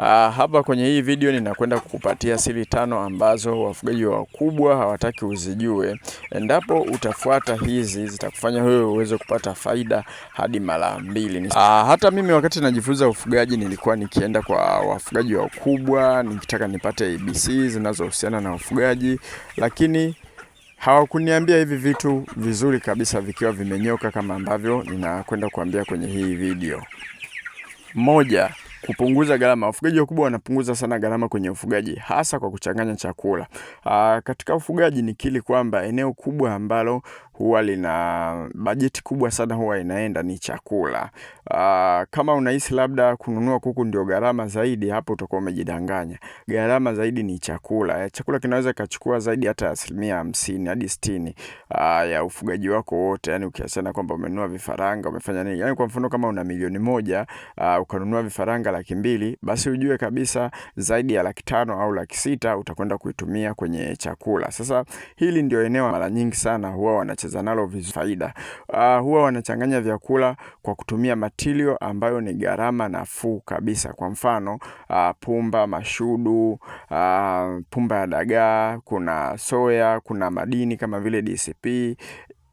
Hapa kwenye hii video ninakwenda kukupatia siri 5 ambazo wafugaji wakubwa hawataki uzijue. Endapo utafuata hizi zitakufanya wewe uweze kupata faida hadi mara 2. Hata mimi wakati najifunza ufugaji nilikuwa nikienda kwa wafugaji wakubwa nikitaka nipate ABC zinazohusiana na ufugaji, lakini hawakuniambia hivi vitu vizuri kabisa vikiwa vimenyoka kama ambavyo ninakwenda kuambia kwenye hii video. Moja, kupunguza gharama. Wafugaji wakubwa wanapunguza sana gharama kwenye ufugaji, hasa kwa kuchanganya chakula. Katika ufugaji nikiri kwamba eneo kubwa ambalo huwa lina bajeti kubwa sana huwa inaenda ni chakula. Kama unahisi labda kununua kuku ndio gharama zaidi, hapo utakuwa umejidanganya. Gharama zaidi ni chakula. Chakula kinaweza kachukua zaidi hata 50% hadi 60% ya ufugaji wako wote. Yani ukiachana kwamba umenunua vifaranga, umefanya nini? Yani kwa mfano kama una milioni 1, ukanunua vifaranga 200,000, basi ujue kabisa zaidi ya 500,000 au 600,000 utakwenda kuitumia kwenye chakula. Sasa hili ndio eneo mara nyingi sana huwa wanacheza nalo vizuri faida. Huwa wanachanganya vyakula kwa kutumia material ambayo ni gharama nafuu kabisa. Kwa mfano pumba, mashudu, pumba ya dagaa, kuna soya, kuna madini kama vile DCP,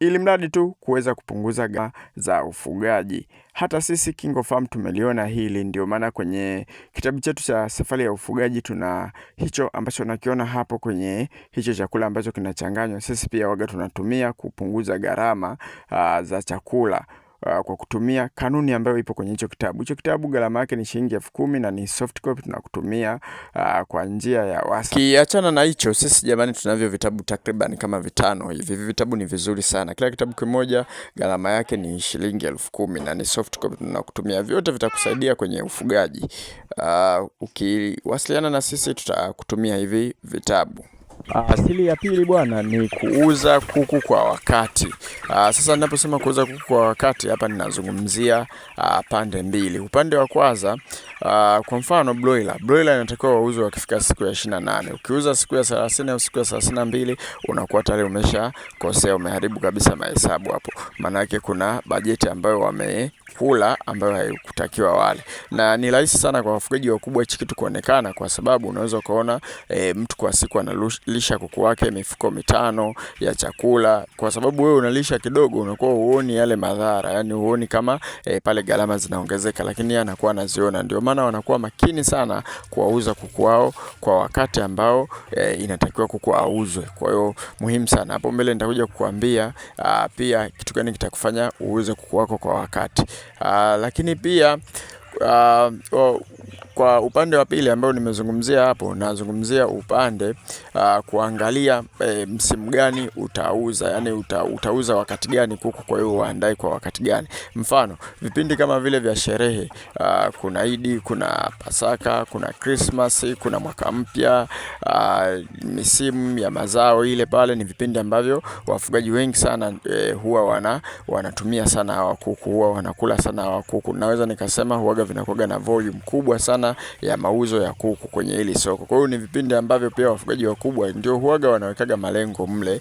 ili mradi tu kuweza kupunguza gharama za ufugaji. Hata sisi KingoFarm tumeliona hili, ndio maana kwenye kitabu chetu cha safari ya ufugaji tuna hicho ambacho nakiona hapo kwenye hicho chakula ambacho kinachanganywa. Sisi pia waga tunatumia kupunguza gharama za chakula kwa kutumia kanuni ambayo ipo kwenye hicho kitabu. Hicho kitabu gharama yake ni shilingi 10,000 na ni soft copy tunakutumia kwa njia ya WhatsApp. Kiachana na hicho, sisi jamani tunavyo vitabu takriban kama 5 hivi. Hivi vitabu ni vizuri sana. Kila kitabu kimoja gharama yake ni shilingi 10,000 na ni soft copy tunakutumia. Vyote vitakusaidia kwenye ufugaji. Ukiwasiliana na sisi tutakutumia hivi vitabu. Asili ya pili bwana ni kuuza kuku kwa wakati. Sasa ninaposema kuuza kuku kwa wakati, hapa ninazungumzia pande mbili. Upande wa kwanza, kwa mfano broiler inatakiwa wauzwe wakifika siku ya 28. Ukiuza siku ya 30 au siku ya 32 unakuwa tayari umeshakosea, umeharibu kabisa mahesabu hapo. Maana yake kuna bajeti ambayo wamekula ambayo haikutakiwa wale. Na ni rahisi sana kwa wafugaji wakubwa hichi kitu kuonekana, kwa sababu unaweza kuona mtu kwa siku analisha kuku wake mifuko 5 ya chakula. Kwa sababu wewe unalisha kidogo, unakuwa huoni yale madhara, yani huoni kama pale gharama zinaongezeka, lakini yeye anakuwa anaziona. Ndio maana wanakuwa makini sana kuwauza kuku wao kwa wakati ambao inatakiwa kuku auzwe. Kwa hiyo muhimu sana. Hapo mbele nitakuja kukuambia pia kitu gani kitakufanya uuze kuku wako kwa wakati. Lakini pia kwa upande wa pili ambao nimezungumzia hapo, nazungumzia upande kuangalia msimu gani utauza, yani utauza wakati gani kuku, kwa hiyo uandae kwa wakati gani. Mfano vipindi kama vile vya sherehe, kuna Idi, kuna Pasaka, kuna Christmas, kuna mwaka mpya, misimu ya mazao, ile pale ni vipindi ambavyo wafugaji wengi sana huwa wanatumia sana hawa kuku, huwa wanakula sana hawa kuku. Naweza nikasema huaga vinakuwa na volume kubwa sana ya mauzo ya kuku kwenye hili soko. Kwa hiyo ni vipindi ambavyo pia wafugaji wakubwa ndio huaga wanawekaga malengo mle,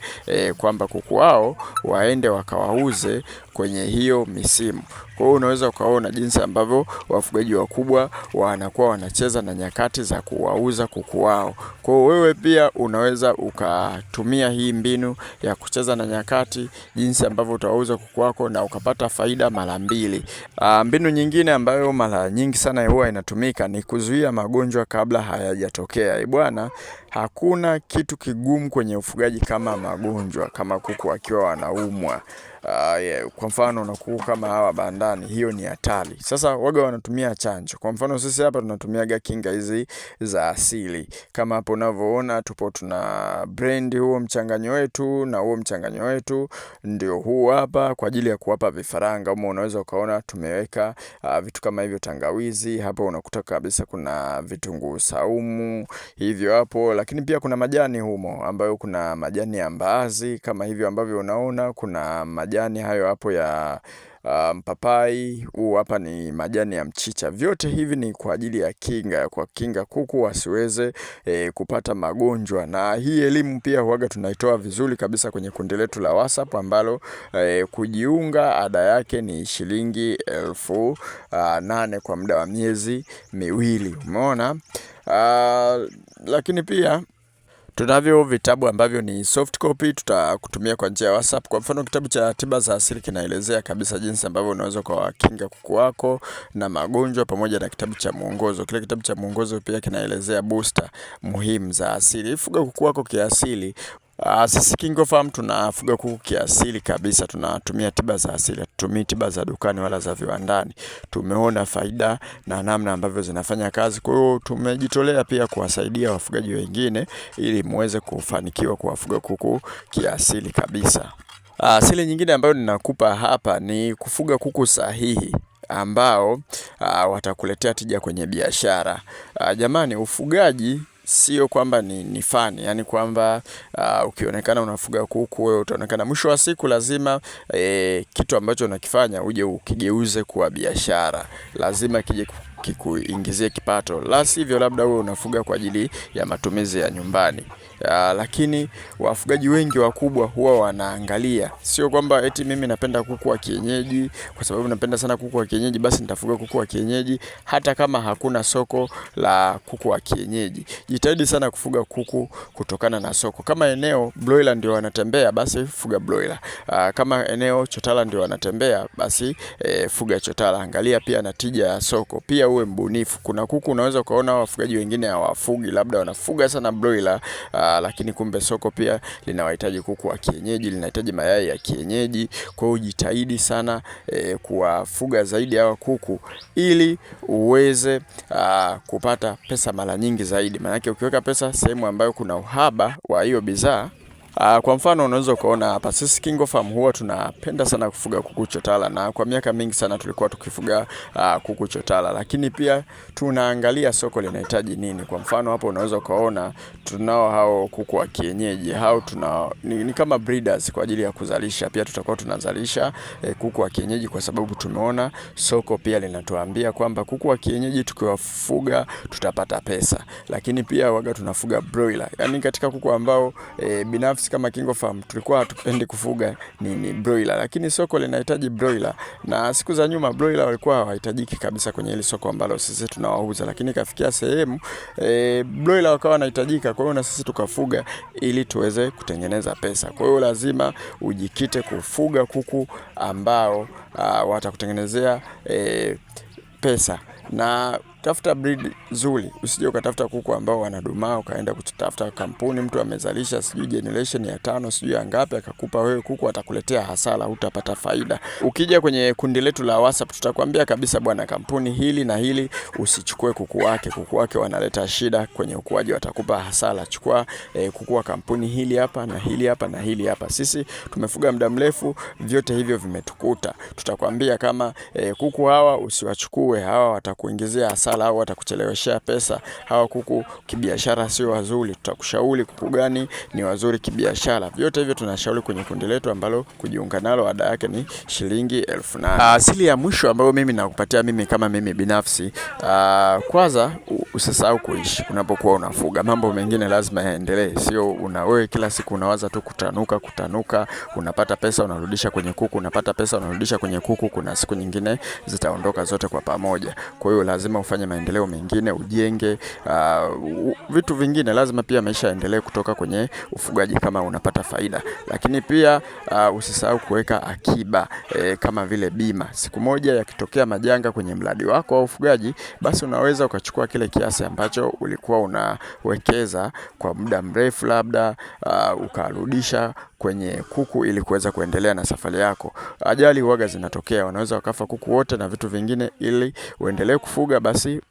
kwamba kuku wao waende wakawauze kwenye hiyo misimu. Kwa hiyo unaweza ukaona jinsi ambavyo wafugaji wakubwa wanakuwa wanacheza na nyakati za kuwauza kuku wao. Kwa hiyo wewe pia unaweza ukatumia hii mbinu ya kucheza na nyakati, jinsi ambavyo utawauza kuku wako na ukapata faida mara 2. Mbinu nyingine ambayo mara nyingi sana huwa inatumika ni kuzuia magonjwa kabla hayajatokea. Bwana, hakuna kitu kigumu kwenye ufugaji kama magonjwa, kama kuku wakiwa wanaumwa. Kwa mfano na kuku kama hawa bandani, hiyo ni hatari. Sasa waga wanatumia chanjo. Kwa mfano sisi hapa tunatumiaga kinga hizi za asili. Kama hapo unavyoona tupo tuna blend huo mchanganyo wetu, na huo mchanganyo wetu ndio huu hapa kwa ajili ya kuwapa vifaranga. Unaweza ukaona tumeweka vitu kama hivyo, tangawizi hapo, unakuta kabisa kuna vitunguu saumu hivyo hapo, lakini pia kuna majani humo ambayo kuna majani ya mbaazi kama hivyo ambavyo unaona, kuna majani hayo hapo ya mpapai, huu hapa ni majani ya mchicha. Vyote hivi ni kwa ajili ya kinga, kwa kinga kuku wasiweze kupata magonjwa. Na hii elimu pia huaga tunaitoa vizuri kabisa kwenye kundi letu la WhatsApp ambalo kujiunga ada yake ni shilingi 8,000 kwa muda wa miezi miwili. Umeona? Lakini pia tunavyo vitabu ambavyo ni soft copy, tutakutumia kwa njia ya WhatsApp. Kwa mfano kitabu cha tiba za asili kinaelezea kabisa jinsi ambavyo unaweza kuwakinga kuku wako na magonjwa, pamoja na kitabu cha mwongozo. Kile kitabu cha mwongozo pia kinaelezea booster muhimu za asili. Fuga kuku wako kiasili. Sisi KingoFarm tunafuga kuku kiasili kabisa, tunatumia tiba za asili, hatutumii tiba za dukani wala za viwandani. Tumeona faida na namna ambavyo zinafanya kazi, kwa hiyo tumejitolea pia kuwasaidia wafugaji wengine ili muweze kufanikiwa kuwafuga kuku kiasili kabisa. Asili nyingine ambayo ninakupa hapa ni kufuga kuku sahihi ambao watakuletea tija kwenye biashara. Jamani, ufugaji sio kwamba ni fani, yani kwamba ukionekana unafuga kuku wewe utaonekana. Mwisho wa siku lazima kitu ambacho unakifanya uje ukigeuze kuwa biashara. Lazima kije kikuingizie kipato. La sivyo labda wewe unafuga kwa ajili ya matumizi ya nyumbani. Lakini wafugaji wengi wakubwa huwa wanaangalia, sio kwamba eti mimi napenda kuku wa kienyeji, kwa sababu napenda sana kuku wa kienyeji basi nitafuga kuku wa kienyeji hata kama hakuna soko la kuku wa kienyeji. Jitahidi sana kufuga kuku kutokana na soko. Kama eneo broiler ndio wanatembea basi fuga broiler. Kama eneo chotara ndio wanatembea basi fuga chotara. Angalia pia na tija ya soko. Pia uwe mbunifu. Kuna kuku unaweza ukaona wafugaji wengine hawafugi, labda wanafuga sana broiler, lakini kumbe soko pia linawahitaji kuku wa kienyeji, linahitaji mayai ya kienyeji. Kwa hiyo jitahidi sana kuwafuga zaidi hawa kuku ili uweze kupata pesa mara nyingi zaidi. Maana ukiweka pesa sehemu ambayo kuna uhaba wa hiyo bidhaa. Kwa mfano unaweza ukaona hapa sisi KingoFarm huwa tunapenda sana kufuga kuku chotara, na kwa miaka mingi sana tulikuwa tukifuga kuku chotara, lakini pia tunaangalia soko linahitaji nini. Kwa mfano hapo unaweza ukaona tunao hao kuku wa kienyeji, hao ni kama breeders kwa ajili ya kuzalisha. Pia tutakuwa tunazalisha kuku wa kienyeji kwa sababu tumeona soko pia linatuambia kwamba kuku wa kienyeji tukiwafuga tutapata pesa. Lakini pia waga tunafuga broiler, yani katika kuku ambao binafsi kama KingoFarm tulikuwa hatupendi kufuga ni broiler, lakini soko linahitaji broiler, na siku za nyuma broiler walikuwa hawahitajiki kabisa kwenye ile soko ambalo sisi tunawauza, lakini kafikia sehemu broiler wakawa wanahitajika. Kwa hiyo na sisi tukafuga ili tuweze kutengeneza pesa. Kwa hiyo lazima ujikite kufuga kuku ambao watakutengenezea pesa, na tafuta breed nzuri. Usije ukatafuta kuku ambao wanadumaa ukaenda kutafuta kampuni mtu amezalisha sijui generation ya 5 sijui ya ngapi akakupa wewe kuku, atakuletea hasara, hutapata faida. Ukija kwenye kundi letu la WhatsApp tutakwambia kabisa, bwana, kampuni hili na hili usichukue kuku wake wanaleta shida kwenye ukuaji, watakupa hasara. Chukua kuku wa kampuni hili hapa na hili hapa na hili hapa. Sisi tumefuga muda mrefu, vyote hivyo vimetukuta. Tutakwambia kama kuku hawa usiwachukue, hawa watakuingizia hasara au watakucheleweshea pesa. Hawa kuku kibiashara sio wazuri. Tutakushauri kuku gani ni wazuri kibiashara. Vyote hivyo tunashauri kwenye kundi letu ambalo kujiunga nalo ada yake ni shilingi 8,000. Asili ya mwisho ambayo mimi nakupatia mimi kama mimi binafsi, kwanza usisahau kuishi unapokuwa unafuga. Mambo mengine lazima yaendelee, sio wewe kila siku unawaza tu kutanuka, unapata pesa unarudisha kwenye kuku, unapata pesa unarudisha kwenye kuku. Kuna siku nyingine zitaondoka zote kwa pamoja. Kwa hiyo lazima ufanye maendeleo mengine, ujenge vitu vingine. Lazima pia maisha yaendelee kutoka kwenye ufugaji kama unapata faida. Lakini pia usisahau kuweka akiba kama vile bima. Siku moja yakitokea majanga kwenye mradi wako wa ufugaji, basi unaweza ukachukua kile kiasi ambacho ulikuwa unawekeza kwa muda mrefu, labda ukarudisha kwenye kuku ili kuweza kuendelea na safari yako. Ajali huaga zinatokea, wanaweza wakafa kuku wote na vitu vingine. Ili uendelee kufuga basi